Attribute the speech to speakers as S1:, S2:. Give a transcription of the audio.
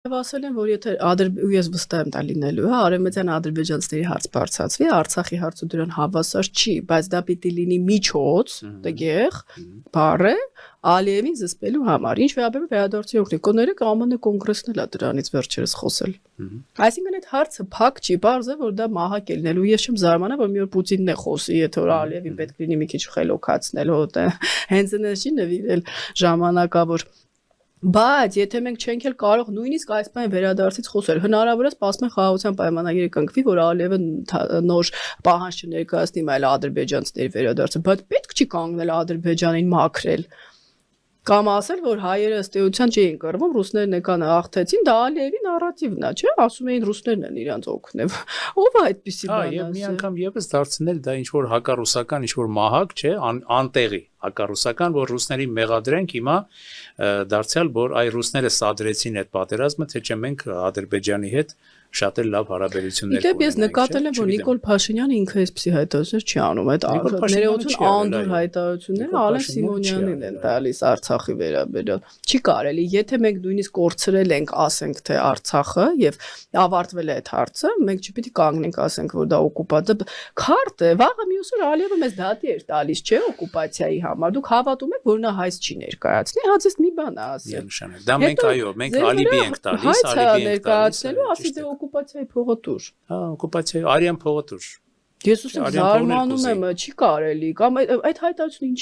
S1: Եվ ասել են, որ եթե ես վստահ եմ դա լինելու, հա, արևմտյան ադրբեջանցիների հարց բարձրացվի, Արցախի հարցը դրան հավասար չի, բայց դա պիտի լինի միջոց, տեղ, բառը Ալիևին զսպելու համար։ Ինչ վերաբերում վերադարձի օգնիկորները ԱՄՆ կոնգրեսն էլ է դրանից վերջերս խոսել։ Այսինքն այդ հարցը փակ չի, բարձ է, որ դա մահակ է լինելու։ Ես չեմ զարմանա, որ մի օր Պուտինն է խոսի, եթե որ Ալիևին պետք լինի մի քիչ խելոքացնել, հենց այնպես չի նվիրել ժամանակավոր։ Բայց եթե մենք չենք էլ կարող նույնիսկ այս բան վերադարձից խոսել, հնարավոր է սպասում խաղաղության պայմանագիրը կնքվի, որ Ալիևը նոր պահանջ չներկայացնի, այլ ադրբեջանցիների վերադարձը, բայց պետք չի կանգնել Ադրբեջանին մաքրել։ Կամ ասել, որ հայերը ըստ էության չէին կռվում, ռուսներն եկան աղթեցին, դա Ալիևի նարատիվն է, չէ՞, ասում էին ռուսներն են իրանց օգնել։ Ո՞վ է այդպեսի բան ասել։
S2: Եվ մի անգամ եւս դարձնել դա ինչ որ հակառուսական, ինչ որ մահակ, չէ, անտեղի հակառուսական, որ ռուսներին մեղադրենք հիմա դարձյալ, որ այ ռուսները սադրեցին այդ պատերազմը, թե չէ մենք Ադրբեջանի հետ շատ էլ լավ հարաբերություններ
S1: ունենք։ Ես նկատել եմ, որ Նիկոլ Փաշինյանը ինքը այսպեսի հայտարարություններ չի անում, այդ ներողություն անդուր հայտարարությունները Ալեն Սիմոնյանին են տալիս Արցախի վերաբերյալ։ Չի կարելի, եթե մենք նույնիսկ կորցրել ենք, ասենք թե Արցախը եւ ավարտվել է այդ հարցը, մենք չպիտի կանգնենք, ասենք որ դա օկուպացիա քարտ է, վաղը մյուս օր Ալիևը մեզ դատի էր տալիս, չէ, օկուպացիայի համար։ Դուք հավատում եք, որ նա հայց չի ներկայացնի, հա ձեզ մի բան է ասել։
S2: Դա մենք այո, մենք ալիբի ենք տալիս,
S1: ներկայացնելու, ասի դե օկուպացիայի փողոտուր։
S2: Հա, օկուպացիայի արյան փողոտուր։
S1: Ես ուզում զարմանում եմ, չի կարելի, կամ այդ հայտարարությունը ինչ